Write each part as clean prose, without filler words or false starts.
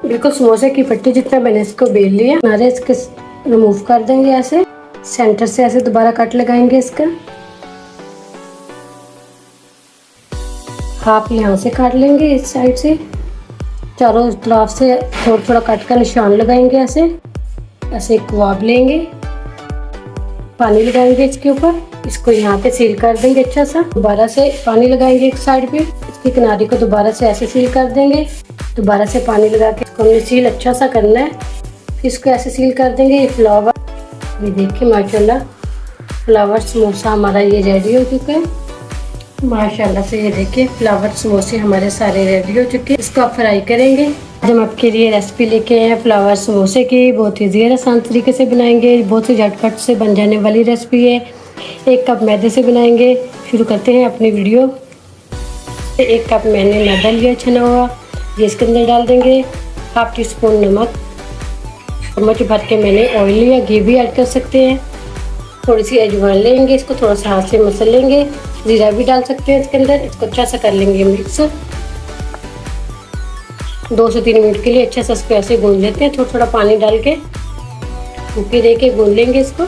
बिल्कुल समोसे की पट्टी जितना मैंने इसको बेल लिया। किनारे इसके रिमूव कर देंगे, ऐसे सेंटर से ऐसे दोबारा कट लगाएंगे इसका। हाफ यहाँ से काट लेंगे, इस साइड से चारों तरफ से थोड़ा थोड़ा कट का निशान लगाएंगे। ऐसे ऐसे कबाब लेंगे, पानी लगाएंगे इसके ऊपर, इसको यहाँ पे सील कर देंगे अच्छा सा। दोबारा से पानी लगाएंगे एक साइड पे, इसकी किनारे को दोबारा से ऐसे सील कर देंगे। दोबारा से पानी लगा के इसको हमने सील अच्छा सा करना है, फिर इसको ऐसे सील कर देंगे। ये फ्लावर, ये देखिए माशाल्लाह फ्लावर समोसा हमारा ये रेडी हो चुका है माशाल्लाह से। ये देखिए फ्लावर समोसे हमारे सारे रेडी हो चुके हैं। इसको आप फ्राई करेंगे। आज हम आपके लिए रेसिपी लेके आए हैं फ्लावर समोसे की। बहुत ईजी और आसान तरीके से बनाएंगे, बहुत ही झटपट से बन जाने वाली रेसिपी है। 1 कप मैदे से बनाएंगे। शुरू करते हैं अपनी वीडियो। 1 कप मैंने मैदा लिया छना हुआ, ये इसके अंदर डाल देंगे। हाफ टी स्पून नमक, चम्मच भर के मैंने ऑयल लिया, घी भी ऐड कर सकते हैं। थोड़ी सी अजवाइन लेंगे, इसको थोड़ा सा हाथ से मसल लेंगे। जीरा भी डाल सकते हैं इसके अंदर। इसको अच्छा सा कर लेंगे मिक्स। 2 से 3 मिनट के लिए अच्छा सा इसको ऐसे गूंद लेते हैं, थोड़ा थोड़ा पानी डाल के ऊपर दे के गूंद लेंगे इसको।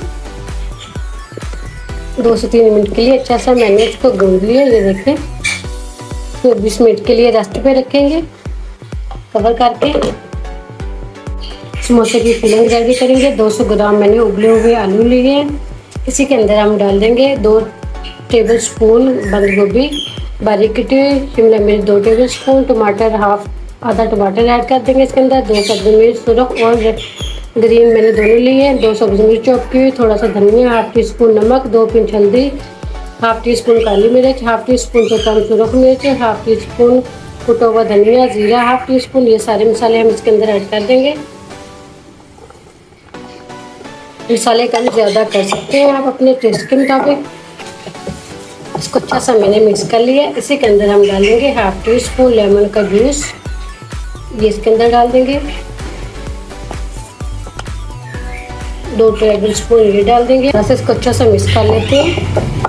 2 से 3 मिनट के लिए अच्छा सा मैंने इसको गूंद लिया। ये देखें, फिर 20 मिनट के लिए रेस्ट पे रखेंगे कवर करके। समोसे की फिलिंग रेडी करेंगे। 200 ग्राम मैंने उबले हुए आलू लिए हैं। इसी के अंदर हम डाल देंगे 2 टेबल स्पून बंद गोभी बारीक कटी हुई, शिमला मिर्च 2 टेबल स्पून, टमाटर आधा टमाटर ऐड कर देंगे इसके अंदर। 2 सब्जी मिर्च सुरख और ग्रीन मैंने दोनों लिए हैं। 2 सब्जी मिर्च चॉप की हुई, थोड़ा सा धनिया, हाफ टी स्पून नमक, 2 पिंच हल्दी, हाफ टी स्पून काली मिर्च, हाफ टी स्पून से कम सुरख मिर्च, हाफ टी स्पून कुटा हुआ धनिया, जीरा हाफ टी स्पून। ये सारे मसाले हम इसके अंदर ऐड कर देंगे। मसाले कम ज़्यादा कर सकते हैं आप अपने टेस्ट के मुताबिक। इसको अच्छा सा मैंने मिक्स कर लिया। इसी के अंदर हम डालेंगे हाफ टी स्पून लेमन का जूस, ये इसके अंदर डाल देंगे। 2 टेबल स्पून ये डाल देंगे। बस इसको अच्छा सा मिक्स कर लेते हैं।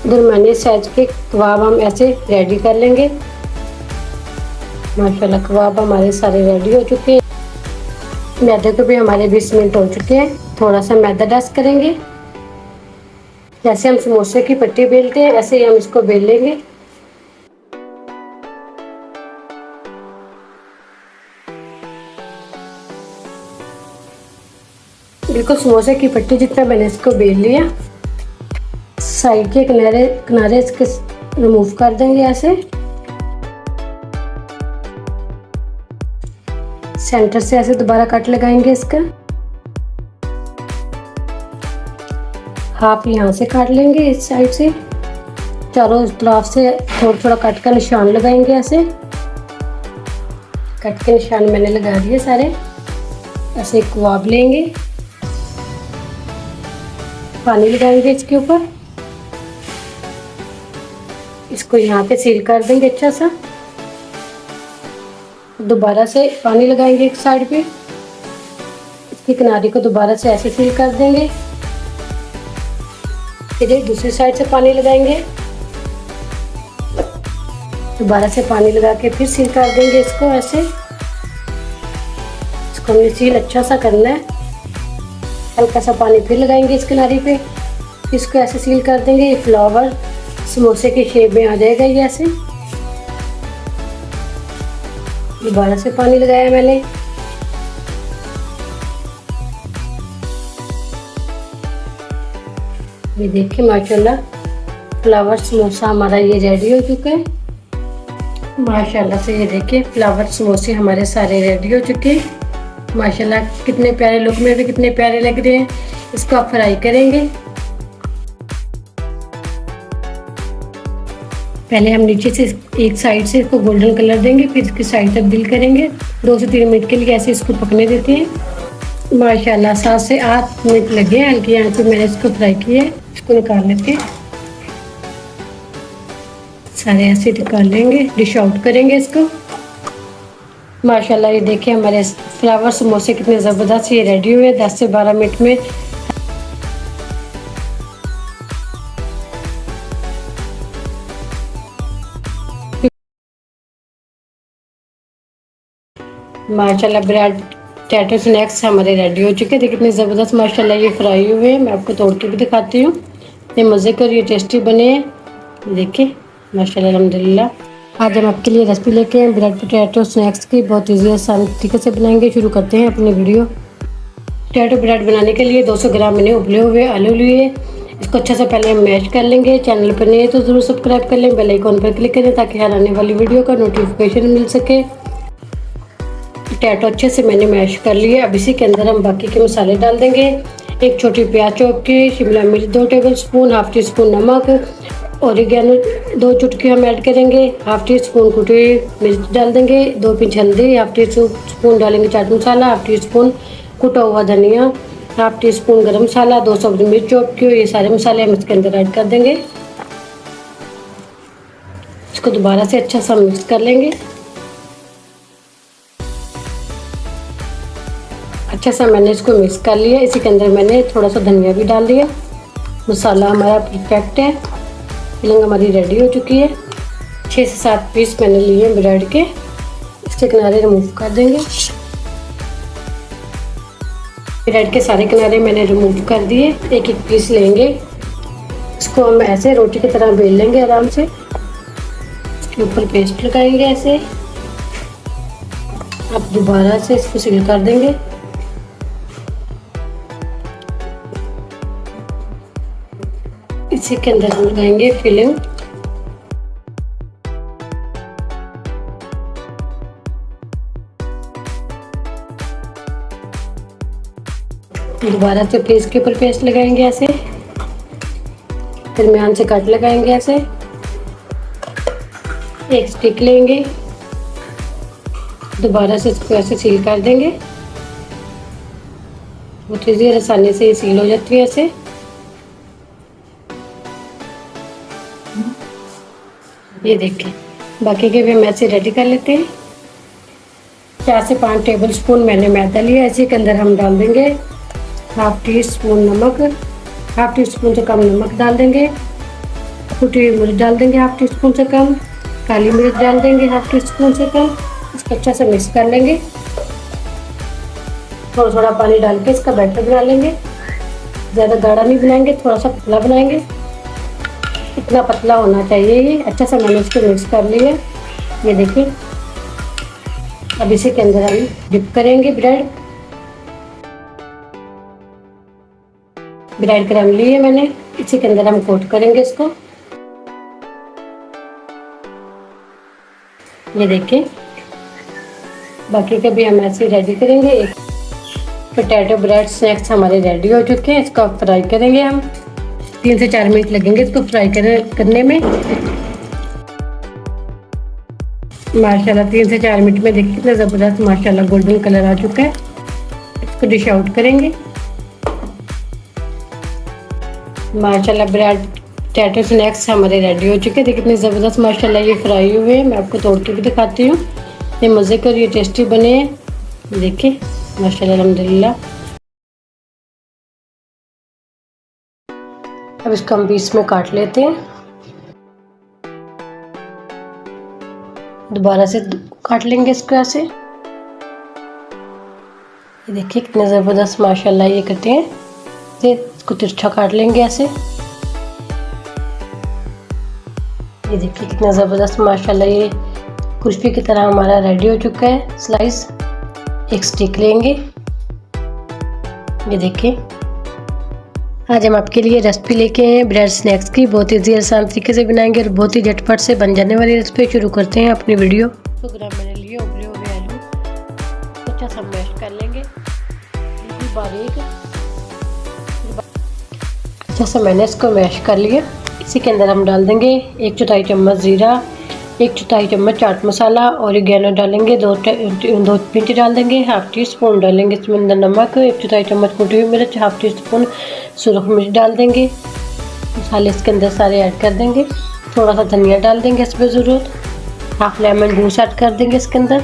दरमियाने साइज के कबाब हम ऐसे रेडी कर लेंगे। माशाल्लाह कबाब हमारे सारे रेडी हो चुके हैं। मैदे को भी हमारे 20 मिनट हो चुके हैं। थोड़ा सा मैदा डस्ट करेंगे। जैसे हम समोसे की पट्टी बेलते हैं ऐसे ही हम इसको बेल लेंगे। बिल्कुल समोसे की पट्टी जितना मैंने इसको बेल लिया। साइड के किनारे इसके रिमूव कर देंगे ऐसे। सेंटर से ऐसे दोबारा कट लगाएंगे इसका। हाफ यहाँ से काट लेंगे, इस साइड से चारों तरफ से थोड़ा थोड़ा कट का निशान लगाएंगे। ऐसे कट के निशान मैंने लगा दिए सारे। ऐसे कबाब लेंगे, पानी लगाएंगे इसके ऊपर, इसको यहाँ पे सील कर देंगे अच्छा सा। दोबारा से पानी लगाएंगे एक साइड पे, इसकी किनारे को दोबारा से ऐसे सील कर देंगे। फिर दूसरी साइड से पानी लगाएंगे, दोबारा से पानी लगा के फिर सील कर देंगे इसको ऐसे। इसको हमने सील अच्छा सा करना है। हल्का सा पानी फिर लगाएंगे इस किनारे पे, इसको ऐसे सील कर देंगे। ये फ्लावर समोसे के शेप में आ जाएगा ये ऐसे। दोबारा से पानी लगाया मैंने। ये देखिए माशाल्लाह फ्लावर समोसा हमारा ये रेडी हो चुका है माशाल्लाह से। ये देखिए फ्लावर समोसे हमारे सारे रेडी हो चुके हैं माशाल्लाह। कितने प्यारे लुक में भी कितने प्यारे लग रहे हैं। इसको आप फ्राई करेंगे। पहले हम नीचे से एक साइड से इसको गोल्डन कलर देंगे, फिर इसकी साइड तब्दील करेंगे। 2 से 3 मिनट के लिए ऐसे इसको पकने देते हैं माशाल्लाह। 7 से 8 मिनट लगे हैं हल्की आंच पे मैंने इसको फ्राई किया है। इसको निकाल लेते हैं, सारे ऐसे निकाल लेंगे, डिश आउट करेंगे इसको माशाल्लाह। ये देखिए हमारे फ्लावर समोसे कितने ज़बरदस्त ये रेडी हुए। 10 से 12 मिनट में माशाल्लाह ब्रेड टैटो स्नैक्स हमारे रेडी हो चुके हैं। देखिए कितने ज़बरदस्त माशाल्लाह ये फ्राई हुए हैं। मैं आपको तोड़ के भी दिखाती हूँ। ये मज़े के और ये टेस्टी बने हैं। देखिए माशाल्लाह अल्हम्दुलिल्लाह। आज हम आपके लिए रेसिपी लेके हैं ब्रेड पोटैटो स्नैक्स की। बहुत ईजी आसान तरीके से बनाएंगे। शुरू करते हैं अपनी वीडियो। पोटैटो ब्रेड बनाने के लिए 200 ग्राम मैंने उबले हुए आलू लिए। इसको अच्छा से पहले हम मैश कर लेंगे। चैनल पर नहीं है तो ज़रूर सब्सक्राइब कर लें, बेल आइकॉन पर क्लिक करें ताकि हर आने वाली वीडियो का नोटिफिकेशन मिल सके। पोटैटो अच्छे से मैंने मैश कर लिए। अब इसी के अंदर हम बाकी के मसाले डाल देंगे। एक छोटी प्याज चॉप की, शिमला मिर्च 2 table spoon, half tea spoon नमक, ओरिगेनो 2 चुटकी हम ऐड करेंगे। हाफ टी स्पून कुटी मिर्च डाल देंगे, 2 पिंच हल्दी, हाफ टी स्पून डालेंगे chaat masala, half tea spoon कुटा हुआ धनिया, हाफ टी स्पून गरम मसाला, 2 सब्जी मिर्च चॉप की। ये सारे मसाले हम इसके अंदर ऐड कर देंगे। इसको दोबारा से अच्छा सा मिक्स कर लेंगे। अच्छा सा मैंने इसको मिक्स कर लिया। इसी के अंदर मैंने थोड़ा सा धनिया भी डाल दिया। मसाला हमारा परफेक्ट है। फिलिंग हमारी रेडी हो चुकी है। 6 से 7 पीस मैंने लिए ब्रेड के। इसके किनारे रिमूव कर देंगे। ब्रेड के सारे किनारे मैंने रिमूव कर दिए। एक एक पीस लेंगे। इसको हम ऐसे रोटी की तरह बेल लेंगे आराम से। इसके ऊपर पेस्ट लगाएंगे ऐसे। अब दोबारा से इसको सील कर देंगे। इसी के अंदर हम लगाएंगे फिलिंग। दोबारा से फेस के ऊपर पेस्ट लगाएंगे ऐसे। दरमियान से कट लगाएंगे ऐसे। एक स्टिक लेंगे। दोबारा से इसको ऐसे सील कर देंगे। बहुत ईजी और आसानी से ये सील हो जाती है ऐसे। ये देखिए बाकी के भी हम ऐसे रेडी कर लेते हैं। 4 से 5 टेबल स्पून मैंने मैदा लिया। इसी के अंदर हम डाल देंगे हाफ टी स्पून नमक, हाफ टी स्पून से कम नमक डाल देंगे। कुटी हुई मिर्च डाल देंगे हाफ टी स्पून से कम, काली मिर्च डाल देंगे हाफ टी स्पून से कम। इसको अच्छा से मिक्स कर लेंगे। थोड़ा थोड़ा पानी डाल के इसका बैटर बना लेंगे। ज़्यादा गाढ़ा नहीं बनाएंगे, थोड़ा सा पतला बनाएंगे। इतना पतला होना चाहिए ये। अच्छा सा मैंने इसको मिक्स कर लिया। ये देखिए अब इसी के अंदर हम डिप करेंगे ब्रेड क्रम लिए मैंने। इसी के अंदर हम कोट करेंगे इसको। ये देखिए बाकी के भी हम ऐसे रेडी करेंगे। एक पोटैटो ब्रेड स्नैक्स हमारे रेडी हो चुके हैं। इसको फ्राई करेंगे हम। 3 से 4 मिनट लगेंगे इसको फ्राई करने में। माशाल्लाह 3 से 4 मिनट में देखिए कितना ज़बरदस्त माशाल्लाह गोल्डन कलर आ चुका है। इसको डिश आउट करेंगे। माशाल्लाह ब्रेड पोटैटो स्नैक्स हमारे रेडी हो चुके हैं। देखिए कितने ज़बरदस्त माशाल्लाह ये फ्राई हुए हैं। मैं आपको तोड़ के भी दिखाती हूँ। ये मज़े के और ये टेस्टी बने हैं। देखिए माशाल्लाह अल्हम्दुलिल्लाह। अब इसको हम पीस में काट लेते हैं। दोबारा से काट लेंगे इसको ऐसे। ये देखिए कितने ज़बरदस्त माशाल्लाह ये कटे हैं। इसको तिरछा काट लेंगे ऐसे। ये देखिए कितना ज़बरदस्त माशाल्लाह ये कुल्फी की तरह हमारा रेडी हो चुका है स्लाइस। एक स्टिक लेंगे। ये देखिए आज हम आपके लिए रेसिपी लेके आए हैं ब्रेड स्नैक्स की। बहुत ईजी आसान तरीके से बनाएंगे और बहुत ही झटपट से बन जाने वाली रेसिपी। शुरू करते हैं अपनी वीडियो। 100 ग्राम मैंने लिए उबले हुए आलू। अच्छा सा मैश कर लेंगे बिल्कुल बारीक। अच्छा सा मैंने इसको मैश कर लिया। इसी के अंदर हम डाल देंगे 1 चौथाई चम्मच ज़ीरा, 1 चौथाई चम्मच चाट मसाला, ओरिगेनो डालेंगे 2 पिंच डाल देंगे, हाफ टी स्पून डालेंगे इसमें अंदर नमक, 1 चौथाई चम्मच कुटी हुई मिर्च, हाफ टी स्पून सुरख मिर्च डाल देंगे। मसाले इसके अंदर सारे ऐड कर देंगे। थोड़ा सा धनिया डाल देंगे इसमें ज़रूरत। हाफ लेमन जूस ऐड कर देंगे इसके अंदर।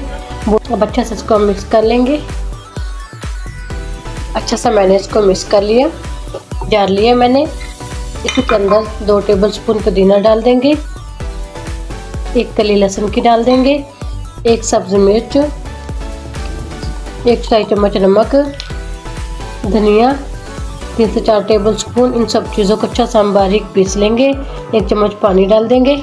अब अच्छा से इसको मिक्स कर लेंगे। अच्छा सा मैंने इसको मिक्स कर लिया, जार लिया मैंने। इसके अंदर 2 टेबल स्पून पुदीना डाल देंगे, 1 कली लहसुन की डाल देंगे, 1 सब्ज़ मिर्च, 1 चौथाई चम्मच नमक, धनिया 3 से 4 टेबल स्पून। इन सब चीज़ों को अच्छा सा हम बारीक पीस लेंगे। 1 चम्मच पानी डाल देंगे।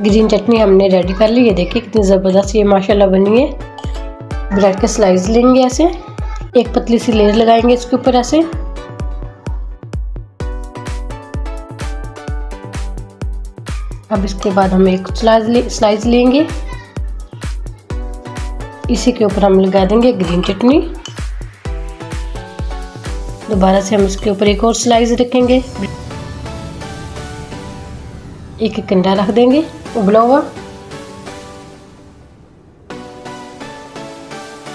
ग्रीन चटनी हमने रेडी कर ली। ये देखिए कितनी ज़बरदस्त ये माशाल्लाह बनी है। ब्रेड के स्लाइस लेंगे ऐसे, एक पतली सी लेयर लगाएंगे इसके ऊपर ऐसे। अब इसके बाद हम एक स्लाइस लेंगे, इसी के ऊपर हम लगा देंगे ग्रीन चटनी। दोबारा से हम इसके ऊपर एक और स्लाइस रखेंगे, एक एक अंडा रख देंगे उबला हुआ।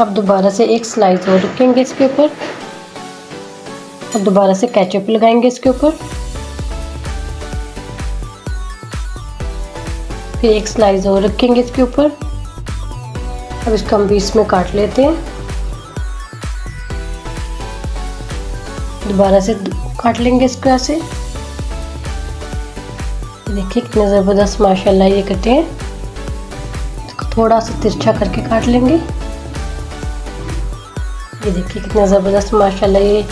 अब दोबारा से एक स्लाइस और रखेंगे इसके ऊपर। अब दोबारा से केचप लगाएंगे इसके ऊपर, फिर एक स्लाइस और रखेंगे इसके ऊपर। अब इसको हम बीच में काट लेते हैं, दोबारा से काट लेंगे इसको ऐसे। देखिए कितने ज़बरदस्त माशाल्लाह ये कटे हैं। इसको थोड़ा सा तिरछा करके काट लेंगे। ये देखिए कितना ज़बरदस्त माशाल्लाह ये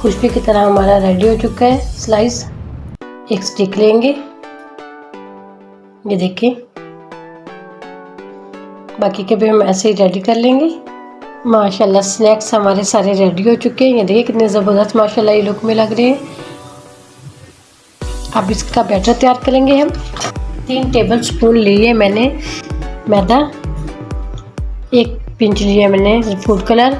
कुल्फी की तरह हमारा रेडी हो चुका है स्लाइस। एक स्टिक लेंगे, ये देखिए बाकी के भी हम ऐसे ही रेडी कर लेंगे। माशाल्लाह स्नैक्स हमारे सारे रेडी हो चुके हैं। ये देखिए कितने ज़बरदस्त माशाल्लाह ये लुक में लग रहे हैं। अब इसका बैटर तैयार करेंगे हम। 3 टेबल स्पून लिए मैंने मैदा, 1 पिंच लिया मैंने फूड कलर,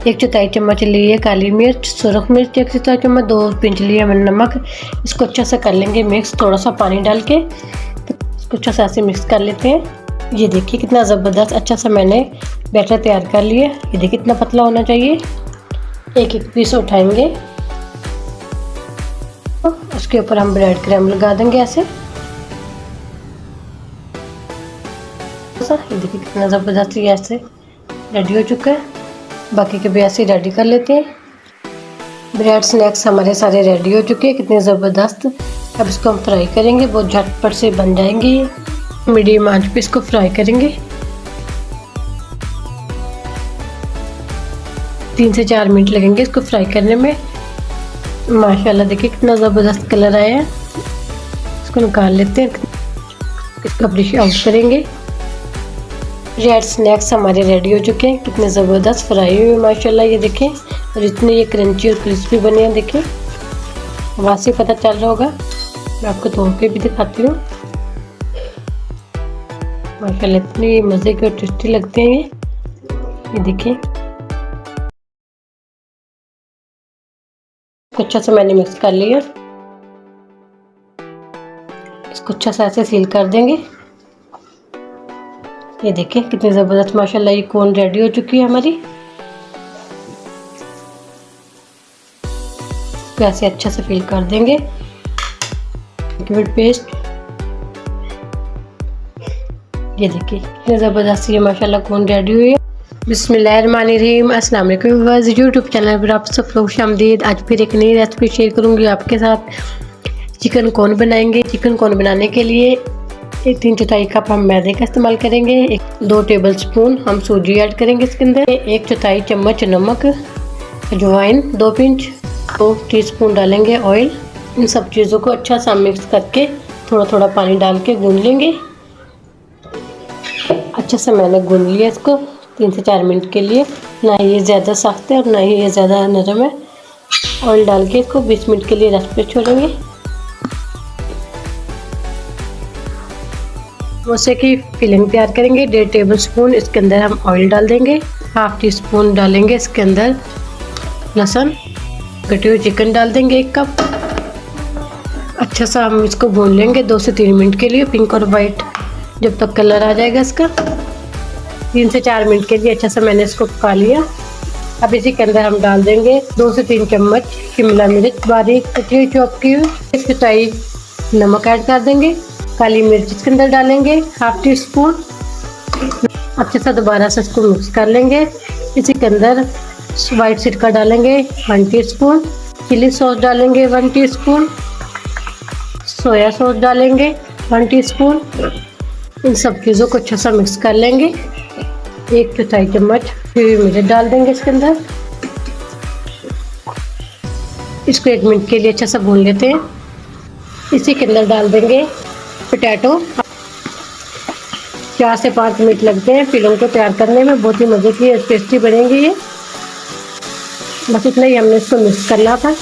1 चौथाई चम्मच लिए काली मिर्च, सुरख मिर्च 1 चौथाई चम्मच, 2 पिंच लिया मैंने नमक। इसको अच्छा सा कर लेंगे मिक्स, थोड़ा सा पानी डाल के इसको अच्छा सा ऐसे मिक्स कर लेते हैं। ये देखिए कितना ज़बरदस्त अच्छा सा मैंने बैटर तैयार कर लिया। ये देखिए कितना पतला होना चाहिए। एक एक पीस उठाएंगे, उसके ऊपर हम ब्रेड क्रम्ब लगा देंगे ऐसे। ये देखिए कितना ज़बरदस्त ये ऐसे रेडी हो चुका है। बाकी के भी ऐसे रेडी कर लेते हैं। ब्रेड स्नैक्स हमारे सारे रेडी हो चुके हैं, कितने ज़बरदस्त। अब इसको हम फ्राई करेंगे, बहुत झटपट से बन जाएंगे ये। मीडियम आंच पे इसको फ्राई करेंगे। 3 से 4 मिनट लगेंगे इसको फ्राई करने में। माशाल्लाह देखिए कितना ज़बरदस्त कलर आया है। इसको निकाल लेते हैं, इसको डिश आउट करेंगे। ब्रेड स्नैक्स हमारे रेडी हो चुके हैं, कितने ज़बरदस्त फ्राई हुए माशाल्लाह ये देखें। और इतने ये क्रंची और क्रिस्पी बने हैं, देखें आवाज़ से पता चल रहा होगा। मैं आपको तोड़ के भी दिखाती हूँ। माशाल्लाह इतने मज़े के और टेस्टी लगते हैं ये देखिए। अच्छा सा मैंने मिक्स कर लिया, इसको अच्छा सा ऐसे सील कर देंगे। ये देखिए कितनी ज़बरदस्त माशाल्लाह ये कोन रेडी हो चुकी है हमारी। ऐसे अच्छा से फिल कर देंगे लिक्विड पेस्ट। ये देखिए कितने ज़बरदस्त ये माशाल्लाह कोन रेडी हुई है। बिस्मिल्लाहिर्रहमानिर्रहीम, अस्सलाम वालेकुम व्यूअर्स, यूट्यूब चैनल पर आप सब लोग खुशामदीद। आज फिर एक नई रेसिपी शेयर करूंगी आपके साथ। चिकन कोन बनाएंगे। चिकन कोन बनाने के लिए 3 चौथाई कप हम मैदे का इस्तेमाल करेंगे। 2 टेबल स्पून हम सूजी ऐड करेंगे इसके अंदर। 1 चौथाई चम्मच नमक, अजवाइन 2 पिंच, 2 टीस्पून डालेंगे ऑयल। इन सब चीज़ों को अच्छा सा मिक्स करके थोड़ा थोड़ा पानी डाल के गूंद लेंगे। अच्छे से मैंने गूंद लिया इसको 3 से 4 मिनट के लिए। ना ये ज़्यादा सख्त है और ना ही ये ज़्यादा नरम है। ऑयल डाल के इसको 20 मिनट के लिए रेस्ट पे छोड़ेंगे। डोसे की फिलिंग तैयार करेंगे। 1.5 टेबल स्पून इसके अंदर हम ऑयल डाल देंगे। 1/2 टीस्पून डालेंगे इसके अंदर लहसुन। कटी हुई चिकन डाल देंगे 1 कप। अच्छा सा हम इसको भून लेंगे 2 से 3 मिनट के लिए, पिंक और वाइट जब तक कलर आ जाएगा इसका। 3 से 4 मिनट के लिए अच्छा सा मैंने इसको पका लिया। अब इसी के अंदर हम डाल देंगे 2 से 3 चम्मच शिमला मिर्च बारीक कटी हुई चॉप की हुई। 1 चौथाई नमक ऐड कर देंगे। काली मिर्च इसके अंदर डालेंगे 1/2 टीस्पून। अच्छे से दोबारा से इसको मिक्स कर लेंगे। इसी के अंदर वाइट सिरका डालेंगे 1 टीस्पून। चिली सॉस डालेंगे 1 टीस्पून। सोया सॉस डालेंगे 1 टीस्पून। इन सब चीज़ों को अच्छा सा मिक्स कर लेंगे। 1 चौथाई चम्मच फिर मुझे डाल देंगे इसके अंदर। इसको 1 मिनट के लिए अच्छा सा भून लेते हैं। इसी के अंदर डाल देंगे पोटैटो। 4 से 5 मिनट लगते हैं फिलों को तैयार करने में, बहुत ही मज़े की टेस्टी बनेंगी ये। बस इतना ही हमने इसको मिक्स करना था।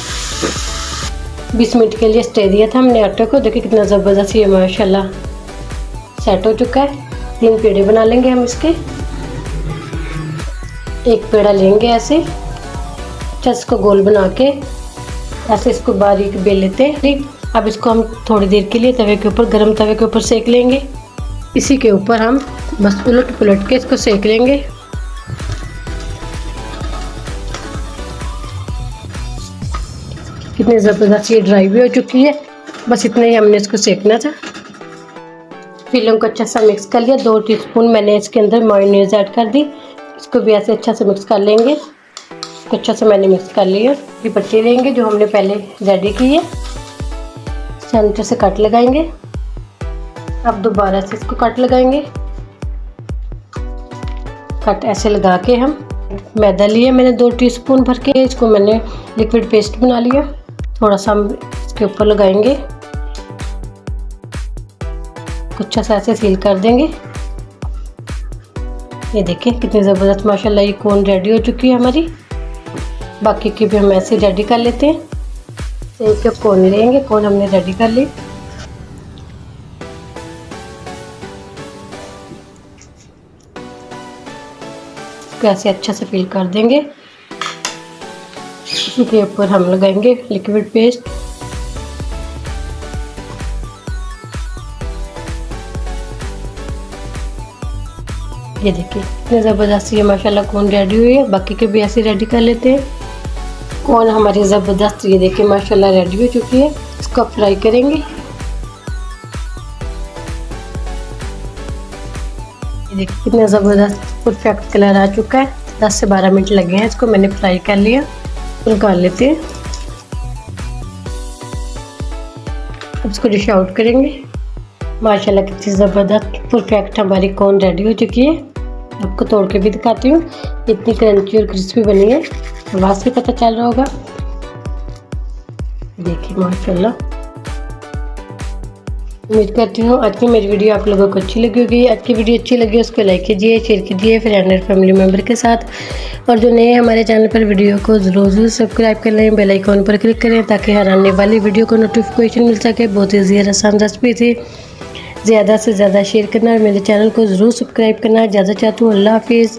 20 मिनट के लिए स्टे दिया था हमने आटे को। देखिए कितना ज़बरदस्त ये माशाल्लाह सेट हो चुका है। 3 पेड़े बना लेंगे हम इसके। एक पेड़ा लेंगे ऐसे, अच्छा इसको गोल बना के ऐसे इसको बारीक बेल लेते हैं। ठीक, अब इसको हम थोड़ी देर के लिए तवे के ऊपर, गरम तवे के ऊपर सेक लेंगे। इसी के ऊपर हम बस उलट पुलट के इसको सेक लेंगे। कितनी ज़बरदस्त ये ड्राई भी हो चुकी है। बस इतना ही हमने इसको सेकना था। फिलों को अच्छा सा मिक्स कर लिया। 2 टीस्पून मैंने इसके अंदर मेयोनेज़ ऐड कर दी। इसको भी ऐसे अच्छा से मिक्स कर लेंगे। इसको अच्छा से मैंने मिक्स कर लिया। ये पट्टी लेंगे जो हमने पहले रेडी की है, सेंटर से कट लगाएंगे। अब दोबारा से इसको कट लगाएंगे। कट ऐसे लगा के हम मैदा लिया मैंने 2 टीस्पून भर के, इसको मैंने लिक्विड पेस्ट बना लिया। थोड़ा सा हम इसके ऊपर लगाएंगे, अच्छा सा ऐसे सील कर देंगे। ये देखिए कितनी ज़बरदस्त माशाल्लाह ये कोन रेडी हो चुकी है हमारी। बाकी की भी हम ऐसे रेडी कर लेते हैं। एक कोन लेंगे, कोन हमने रेडी कर ली। कैसे अच्छा से फिल कर देंगे। इसी के ऊपर हम लगाएंगे लिक्विड पेस्ट। ये देखिए कितने ज़बरदस्त ये माशाल्लाह कोन रेडी हुई है। बाकी के भी ऐसे रेडी कर लेते हैं। कोन हमारी ज़बरदस्त ये देखिए माशाल्लाह रेडी हो चुकी है। इसको फ्राई करेंगे। ये देखिए कितना ज़बरदस्त परफेक्ट कलर आ चुका है। 10 से 12 मिनट लगे हैं इसको मैंने फ्राई कर लिया। निकाल लेते हैं। अब इसको डिश आउट करेंगे। माशाल्लाह कितनी ज़बरदस्त परफेक्ट हमारी कोन रेडी हो चुकी है। आपको तोड़ के भी दिखाती हूँ, इतनी क्रंची और क्रिस्पी बनी है, आवाज़ से पता चल रहा होगा। देखिए माशाल्लाह। उम्मीद करती हूँ आज की मेरी वीडियो आप लोगों को अच्छी लगी होगी। आज की वीडियो अच्छी लगी उसको लाइक कीजिए, शेयर कीजिए फ्रेंड और फैमिली मेम्बर के साथ। और जो नए हमारे चैनल पर वीडियो को ज़रूर सब्सक्राइब कर लें, बेल आइकॉन पर क्लिक करें ताकि हर आने वाली वीडियो को नोटिफिकेशन मिल सके। बहुत ईजी और आसान रेसिपी थी। ज़्यादा से ज़्यादा शेयर करना और मेरे चैनल को ज़रूर सब्सक्राइब करना। ज़्यादा चाहती हूँ। अल्लाह हाफिज़।